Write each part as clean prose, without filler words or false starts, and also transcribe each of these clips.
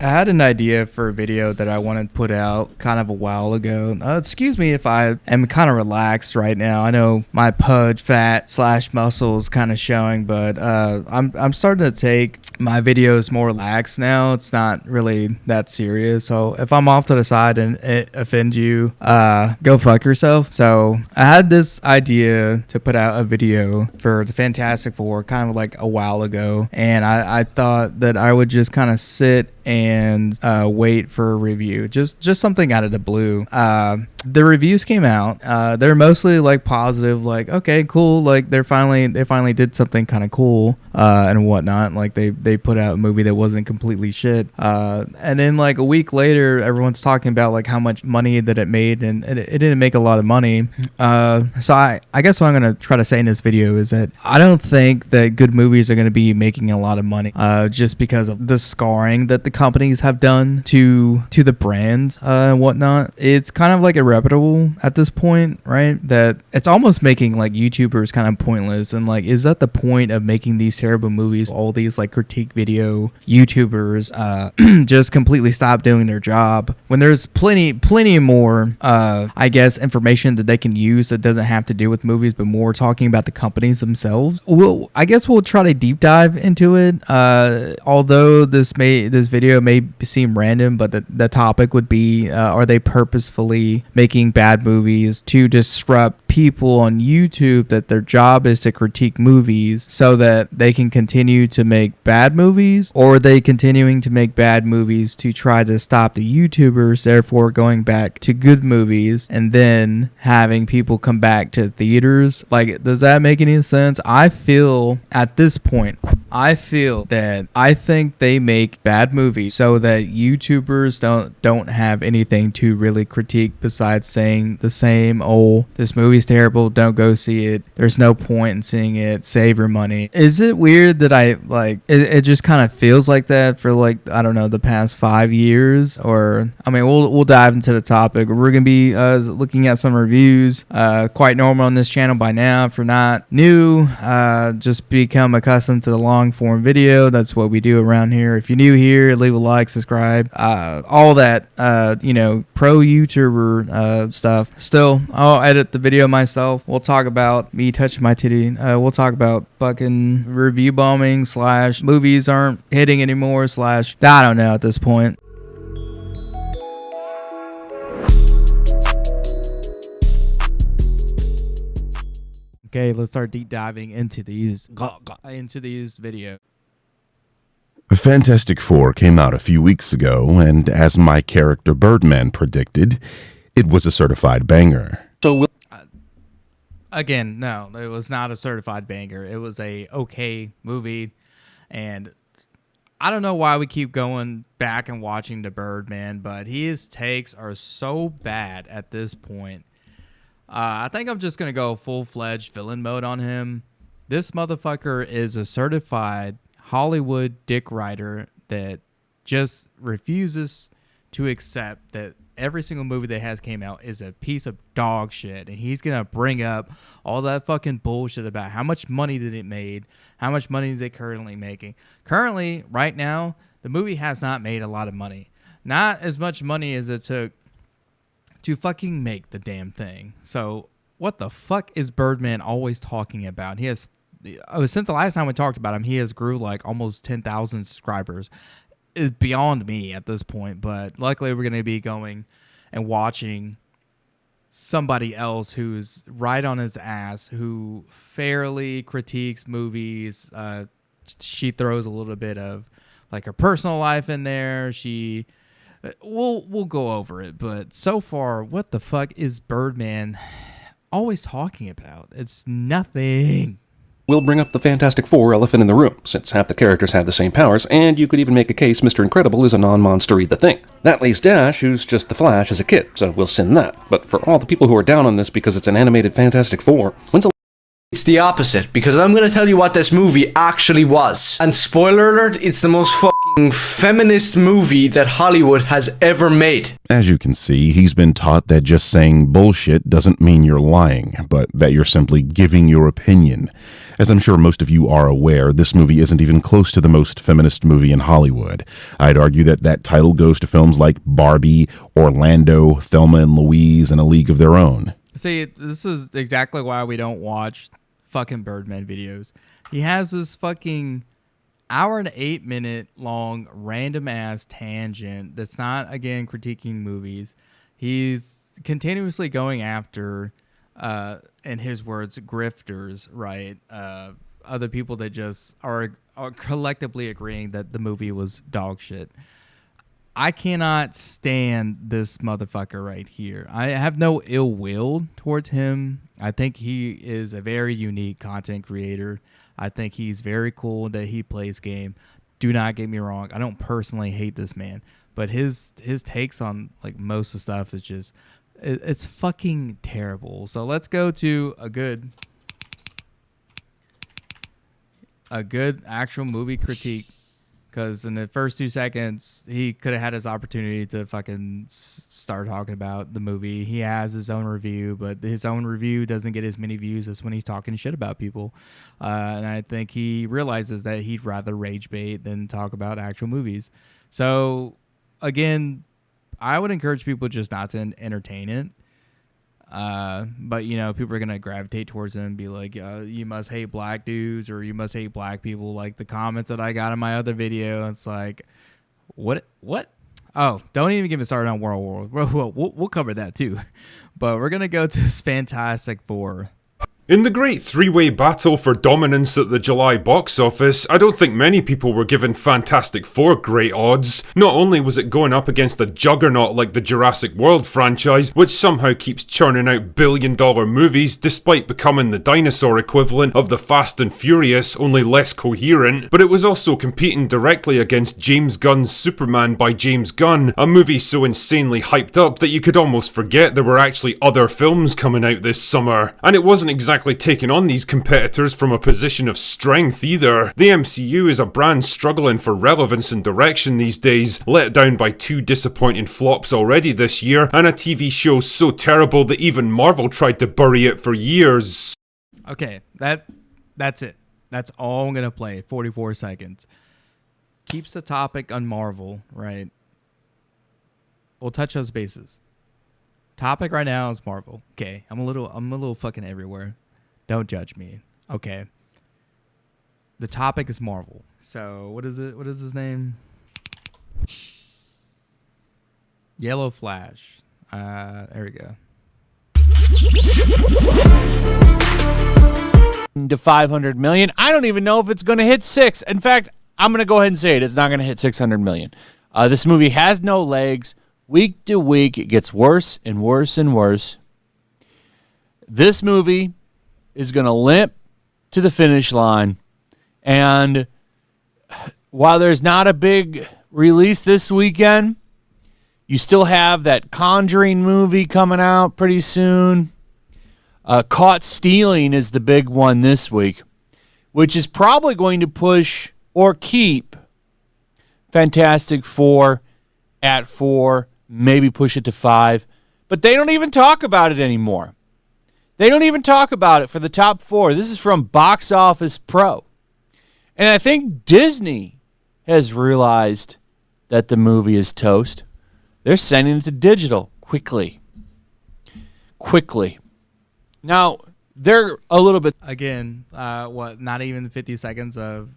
I had an idea for a video that I wanted to put out kind of a while ago. Excuse me if I am kind of relaxed right now. I know my pudge fat slash muscle is kind of showing, but I'm starting to take my videos more relaxed now. It's not really that serious. So if I'm off to the side and it offends you, go fuck yourself. So I had this idea to put out a video for the Fantastic Four kind of like a while ago, and I thought that I would just kind of sit and wait for a review, just something out of the blue. The reviews came out. They're mostly like positive, like okay, cool, like they finally did something kind of cool and whatnot. Like they put out a movie that wasn't completely shit. And then like a week later, everyone's talking about like how much money that it made, and it didn't make a lot of money. So I guess what I'm gonna try to say in this video is that I don't think that good movies are gonna be making a lot of money just because of the scarring that the companies have done to the brands and whatnot. It's kind of like irreparable at this point, right? That it's almost making like YouTubers kind of pointless. And like, is that the point of making these terrible movies? All these like critique video YouTubers just completely stop doing their job when there's plenty more I guess information that they can use that doesn't have to do with movies, but more talking about the companies themselves. I guess we'll try to deep dive into it. Although this video may seem random, but the topic would be are they purposefully making bad movies to disrupt people on YouTube that their job is to critique movies so that they can continue to make bad movies, or are they continuing to make bad movies to try to stop the YouTubers, therefore going back to good movies and then having people come back to theaters? Like, does that make any sense? I feel at this point, I think they make bad movies so that YouTubers don't have anything to really critique besides saying the same, oh, this movie's terrible, don't go see it, there's no point in seeing it, save your money. Is it weird that I like it just kind of feels like that for like, I don't know, the past 5 years? Or I mean, we'll dive into the topic. We're gonna be looking at some reviews, quite normal on this channel by now. If you're not new, just become accustomed to the long form video. That's what we do around here. If you're new here, leave a like, subscribe, all that pro YouTuber stuff. Still, I'll edit the video myself. We'll talk about me touching my titty. We'll talk about fucking review bombing / movies aren't hitting anymore / I don't know at this point. Okay, let's start deep diving into these videos. Fantastic Four came out a few weeks ago, and as my character Birdman predicted, it was a certified banger. So again, no, it was not a certified banger. It was a okay movie, and I don't know why we keep going back and watching the Birdman, but his takes are so bad at this point. I think I'm just gonna go full-fledged villain mode on him. This motherfucker is a certified Hollywood dick rider that just refuses to accept that every single movie that has came out is a piece of dog shit, and he's gonna bring up all that fucking bullshit about how much money did it made, how much money is it currently making. Currently, right now, the movie has not made a lot of money. Not as much money as it took to fucking make the damn thing. So what the fuck is Birdman always talking about? He has, since the last time we talked about him, he has grew like almost 10,000 subscribers. It's beyond me at this point, but luckily we're going to be going and watching somebody else who's right on his ass, who fairly critiques movies. She throws a little bit of like her personal life in there. We'll go over it, but so far, what the fuck is Birdman always talking about? It's nothing. We'll bring up the Fantastic Four elephant in the room, since half the characters have the same powers, and you could even make a case Mr. Incredible is a non-monster the Thing. That leaves Dash, who's just the Flash as a kid, so we'll send that. But for all the people who are down on this because it's an animated Fantastic Four, It's the opposite, because I'm going to tell you what this movie actually was. And spoiler alert, it's the most fucking feminist movie that Hollywood has ever made. As you can see, he's been taught that just saying bullshit doesn't mean you're lying, but that you're simply giving your opinion. As I'm sure most of you are aware, this movie isn't even close to the most feminist movie in Hollywood. I'd argue that that title goes to films like Barbie, Orlando, Thelma and Louise, and A League of Their Own. See, this is exactly why we don't watch fucking Birdman videos. He has this fucking hour and 8 minute long random ass tangent that's not, again, critiquing movies. He's continuously going after, in his words, grifters, right? Other people that just are collectively agreeing that the movie was dog shit. I cannot stand this motherfucker right here. I have no ill will towards him. I think he is a very unique content creator. I think he's very cool that he plays game. Do not get me wrong. I don't personally hate this man, but his takes on like most of the stuff is just it's fucking terrible. So let's go to a good actual movie critique. Because in the first 2 seconds, he could have had his opportunity to fucking start talking about the movie. He has his own review, but his own review doesn't get as many views as when he's talking shit about people. And I think he realizes that he'd rather rage bait than talk about actual movies. So, again, I would encourage people just not to entertain it. But you know, people are gonna gravitate towards him and be like, you must hate black dudes or you must hate black people. Like the comments that I got in my other video, it's like, what? Oh, don't even get me started on World War. We'll cover that too. But we're gonna go to Fantastic Four. In the great three-way battle for dominance at the July box office, I don't think many people were given Fantastic Four great odds. Not only was it going up against a juggernaut like the Jurassic World franchise, which somehow keeps churning out billion-dollar movies despite becoming the dinosaur equivalent of the Fast and Furious, only less coherent, but it was also competing directly against James Gunn's Superman by James Gunn, a movie so insanely hyped up that you could almost forget there were actually other films coming out this summer. And it wasn't exactly taking on these competitors from a position of strength either. The MCU is a brand struggling for relevance and direction these days, let down by 2 disappointing flops already this year, and a TV show so terrible that even Marvel tried to bury it for years. Okay, that's it. That's all I'm gonna play. 44 seconds. Keeps the topic on Marvel, right? We'll touch those bases. Topic right now is Marvel. Okay, I'm a little fucking everywhere. Don't judge me. Okay. The topic is Marvel. So what is it? What is his name? Yellow Flash. There we go. To 500 million. I don't even know if it's going to hit 6. In fact, I'm going to go ahead and say it's not going to hit 600 million. This movie has no legs. Week to week, it gets worse and worse and worse. This movie is going to limp to the finish line. And while there's not a big release this weekend, you still have that Conjuring movie coming out pretty soon. Caught Stealing is the big one this week, which is probably going to push or keep Fantastic Four at 4, maybe push it to 5. But they don't even talk about it anymore. They don't even talk about it for the top 4. This is from Box Office Pro. And I think Disney has realized that the movie is toast. They're sending it to digital quickly. Now, they're a little bit... Again, not even 50 seconds of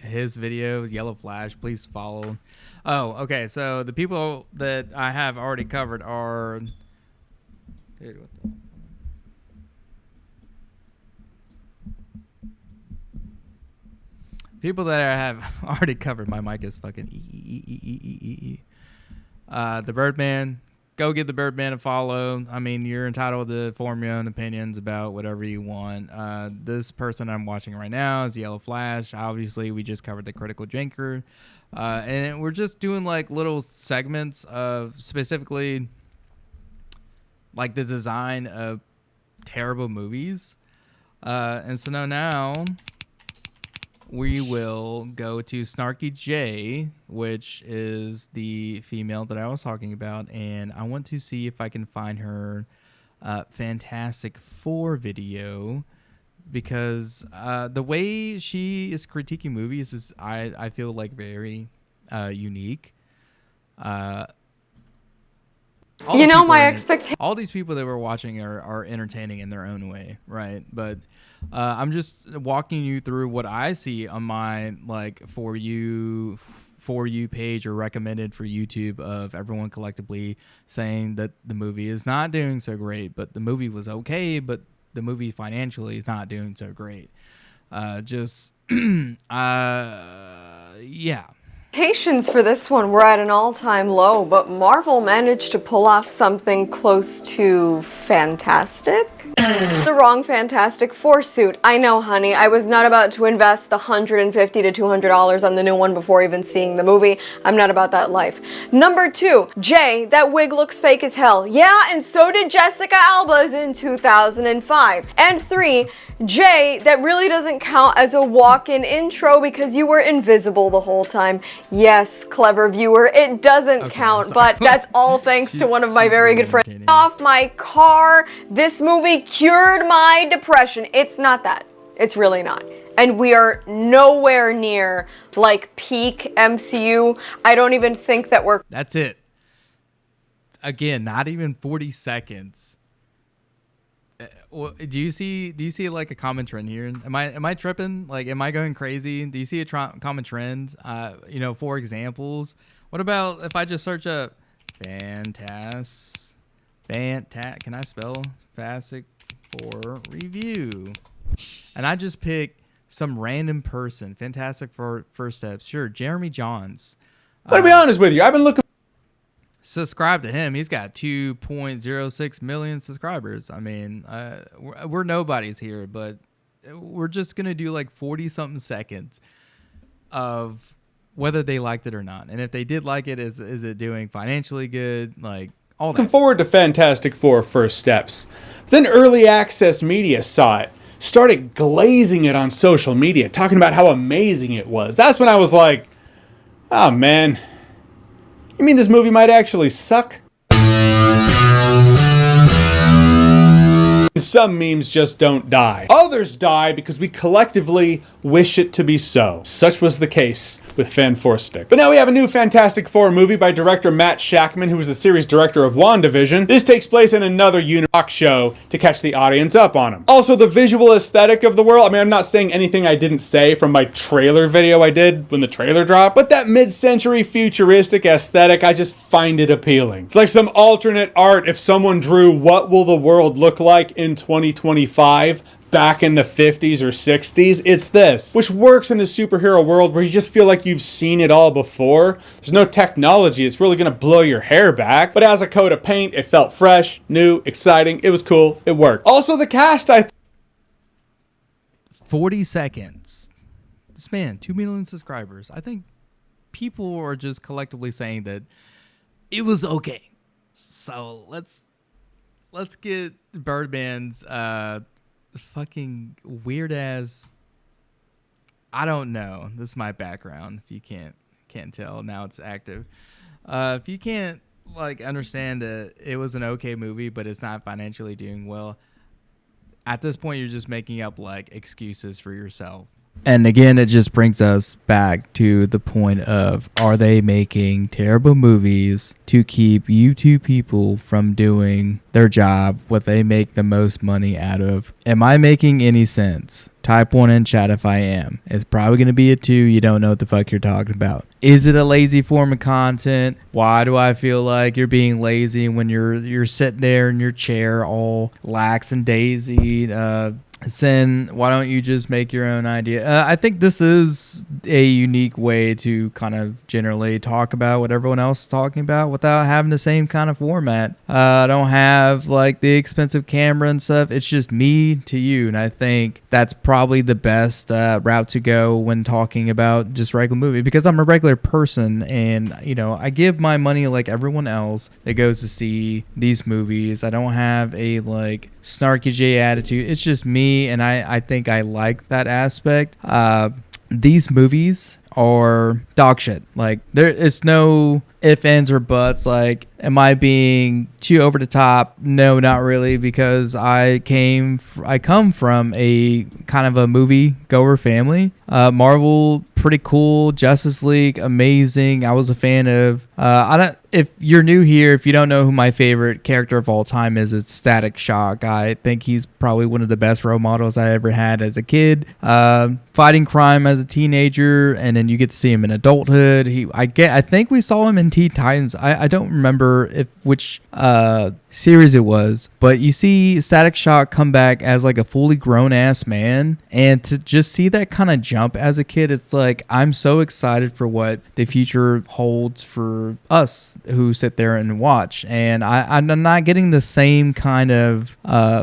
his video, Yellow Flash. Please follow. Oh, okay. So the people that I have already covered are... Dude, what the... People that I have already covered. My mic is fucking The Birdman. Go give the Birdman a follow. I mean, you're entitled to form your own opinions about whatever you want. This person I'm watching right now is Yellow Flash. Obviously, we just covered the Critical Drinker. And we're just doing like little segments of specifically like the design of terrible movies. And so now we will go to Snarky J, which is the female that I was talking about, and I want to see if I can find her Fantastic Four video, because the way she is critiquing movies is, I feel like, very unique. All these people that we're watching are entertaining in their own way, right? But I'm just walking you through what I see on my for you page or recommended for YouTube of everyone collectively saying that the movie is not doing so great, but the movie was okay, but the movie financially is not doing so great. Yeah. Expectations for this one were at an all-time low, but Marvel managed to pull off something close to fantastic. The wrong Fantastic Four suit. I know, honey. I was not about to invest the $150 to $200 on the new one before even seeing the movie. I'm not about that life. Number 2, Jay, that wig looks fake as hell. Yeah, and so did Jessica Alba's in 2005. And 3, Jay, that really doesn't count as a walk-in intro because you were invisible the whole time. Yes, clever viewer, it doesn't count, but that's all thanks to one of my very good friends. Off my car, this movie cured my depression. It's not that. It's really not. And we are nowhere near peak MCU. I don't even think that we're... That's it. Again, not even 40 seconds. Do you see a common trend here? Am I tripping? Am I going crazy? Do you see a common trend? For examples, what about if I just search up can I spell Fantastic Four review? And I just pick some random person, Fantastic Four First Steps. Sure, Jeremy Johns. But to be honest with you, I've been looking. Subscribe to him. He's got 2.06 million subscribers. I mean, we're nobodies here, but we're just going to do 40 something seconds of whether they liked it or not. And if they did like it, is it doing financially good? All that. Looking forward to Fantastic Four First Steps. Then early access media saw it, started glazing it on social media, talking about how amazing it was. That's when I was like, oh man, you mean this movie might actually suck? Some memes just don't die. Others die because we collectively wish it to be so. Such was the case with Fan4Stick. But now we have a new Fantastic Four movie by director Matt Shakman, who was the series director of WandaVision. This takes place in another Unirock show to catch the audience up on him. Also, the visual aesthetic of the world. I mean, I'm not saying anything I didn't say from my trailer video I did when the trailer dropped, but that mid-century futuristic aesthetic, I just find it appealing. It's like some alternate art if someone drew what will the world look like in 2025 back in the 50s or 60s. It's this, which works in the superhero world where you just feel like you've seen it all before. There's no technology. It's really going to blow your hair back. But as a coat of paint, it felt fresh, new, exciting. It was cool. It worked. Also, the cast, 40 seconds. This man, 2 million subscribers. I think people are just collectively saying that it was okay. So let's get Birdman's fucking weird ass. I don't know. This is my background. If you can't tell, now it's active. If you can't understand that it was an okay movie, but it's not financially doing well, at this point you're just making up excuses for yourself. And again, it just brings us back to the point of, are they making terrible movies to keep you two people from doing their job, what they make the most money out of? Am I making any sense? Type 1 in chat if I am. It's probably going to be a 2. You don't know what the fuck you're talking about. Is it a lazy form of content? Why do I feel like you're being lazy when you're sitting there in your chair all lax and daisy? Sin, why don't you just make your own idea? I think this is a unique way to kind of generally talk about what everyone else is talking about without having the same kind of format. I don't have the expensive camera and stuff. It's just me to you, and I think that's probably the best route to go when talking about just regular movie, because I'm a regular person, and I give my money like everyone else that goes to see these movies. I don't have a snarky J attitude. It's just me, and I think I like that aspect. these movies are dog shit. Like, there is no ifs, ands, or buts. Like, am I being too over the top? No, not really, because I come from a kind of a movie goer family. Marvel, pretty cool. Justice League, amazing. I was a fan of. If you're new here, if you don't know who my favorite character of all time is, it's Static Shock. I think he's probably one of the best role models I ever had as a kid. Fighting crime as a teenager, and then you get to see him in adulthood. I think we saw him in Teen Titans. I don't remember which series it was, but you see Static Shock come back as like a fully grown ass man, and to just see that kind of jump as a kid, it's like, I'm so excited for what the future holds for us who sit there and watch. And I'm not getting the same kind of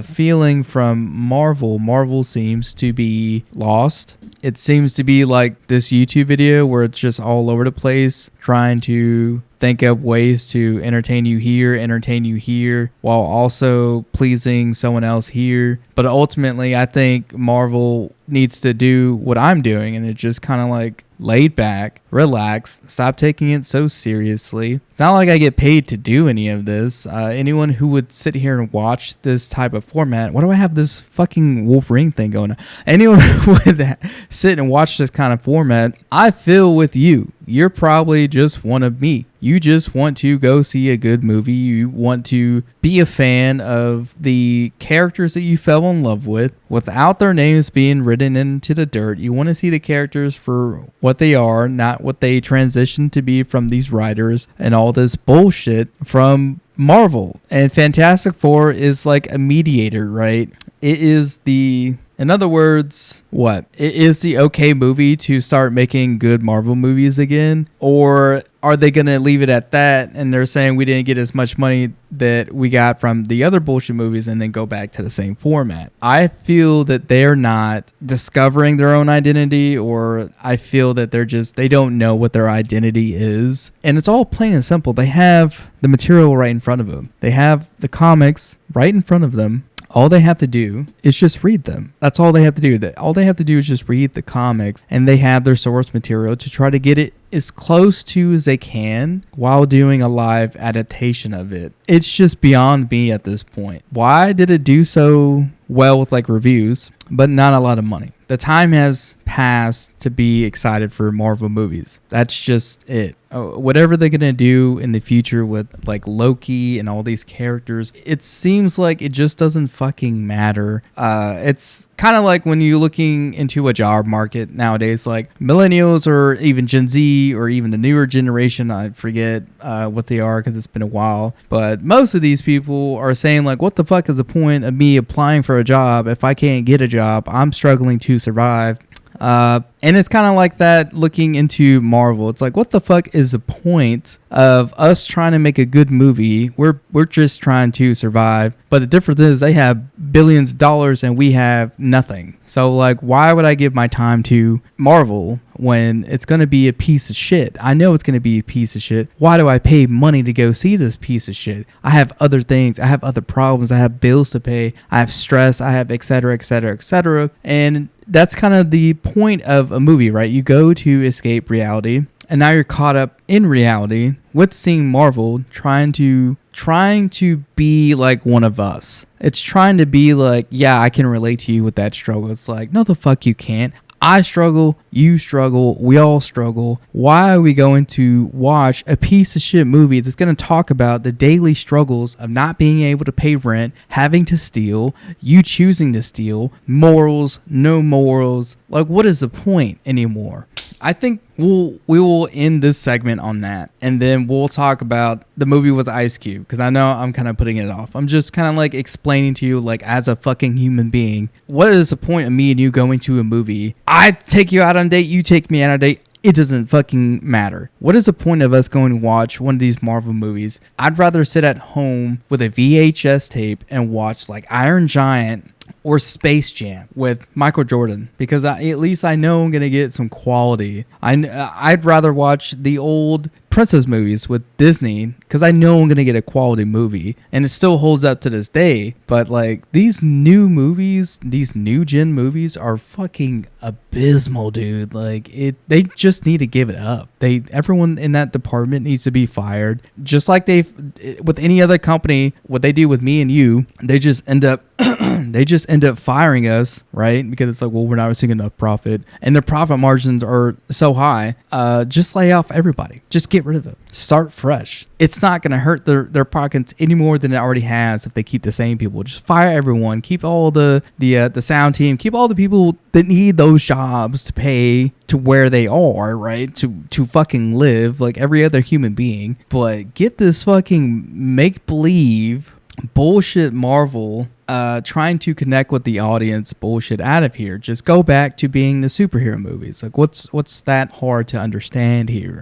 feeling from Marvel. Marvel seems to be lost. It seems to be like this YouTube video where it's just all over the place, trying to think of ways to entertain you here, while also pleasing someone else here. But ultimately, I think Marvel needs to do what I'm doing, and it's just kind of like laid back, relax, stop taking it so seriously. It's not like I get paid to do any of this. Anyone who would sit here and watch this type of format, why do I have this fucking Wolverine thing going on? Anyone who would sit and watch this kind of format, I feel with you. You're probably just one of me. You just want to go see a good movie. You want to be a fan of the characters that you fell in love with without their names being written into the dirt. You want to see the characters for what they are, not what they transition to be from these writers and all this bullshit from Marvel. And Fantastic Four is like a mediator, right? It is in other words, what? It is the okay movie to start making good Marvel movies again? Or are they going to leave it at that and they're saying we didn't get as much money that we got from the other bullshit movies and then go back to the same format? I feel that they're not discovering their own identity, or I feel that they don't know what their identity is. And it's all plain and simple. They have the material right in front of them. They have the comics right in front of them. All they have to do is just read them. That's all they have to do. All they have to do is just read the comics, and they have their source material to try to get it as close to as they can while doing a live adaptation of it. It's just beyond me at this point. Why did it do so well with like reviews, but not a lot of money? The time has passed to be excited for Marvel movies. That's just it. Whatever they're going to do in the future with like Loki and all these characters, it seems like it just doesn't fucking matter. It's kind of like when you're looking into a job market nowadays, like millennials or even Gen Z or even the newer generation, I forget what they are because it's been a while. But most of these people are saying like, what the fuck is the point of me applying for a job if I can't get a job? I'm struggling to survive. And it's kind of like that looking into Marvel. It's like, what the fuck is the point of us trying to make a good movie? We're just trying to survive. But the difference is they have billions of dollars and we have nothing. So like, why would I give my time to Marvel when it's going to be a piece of shit? I know it's going to be a piece of shit. Why do I pay money to go see this piece of shit? I have other things. I have other problems. I have bills to pay. I have stress. I have et cetera, et cetera, et cetera. And that's kind of the point of a movie, right? You go to escape reality, and now you're caught up in reality with seeing Marvel trying to be like one of us. It's trying to be like, yeah, I can relate to you with that struggle. It's like, no, the fuck you can't. I struggle, you struggle, we all struggle. Why are we going to watch a piece of shit movie that's going to talk about the daily struggles of not being able to pay rent, having to steal, you choosing to steal, morals, no morals? Like, what is the point anymore? I think we will end this segment on that, and then we'll talk about the movie with Ice Cube, because I know I'm kind of putting it off. I'm just kind of like explaining to you, like, as a fucking human being, what is the point of me and you going to a movie? I take you out on a date, you take me out on a date. It doesn't fucking matter. What is the point of us going to watch one of these Marvel movies? I'd rather sit at home with a VHS tape and watch like Iron Giant or Space Jam with Michael Jordan, because at least I know I'm going to get some quality. I'd rather watch the old princess movies with Disney, because I know I'm gonna get a quality movie, and it still holds up to this day. But like these new movies, these new gen movies are fucking abysmal, dude. Like they just need to give it up. Everyone in that department needs to be fired. Just like with any other company, what they do with me and you, they just end up firing us, right? Because it's like, well, we're not seeing enough profit, and their profit margins are so high. Just lay off everybody. Just get rid of it. Start fresh. It's not going to hurt their pockets any more than it already has if they keep the same people. Just fire everyone. Keep all the sound team. Keep all the people that need those jobs to pay to where they are, right? To fucking live like every other human being. But get this fucking make-believe bullshit Marvel trying to connect with the audience bullshit out of here. Just go back to being the superhero movies. Like what's that hard to understand here?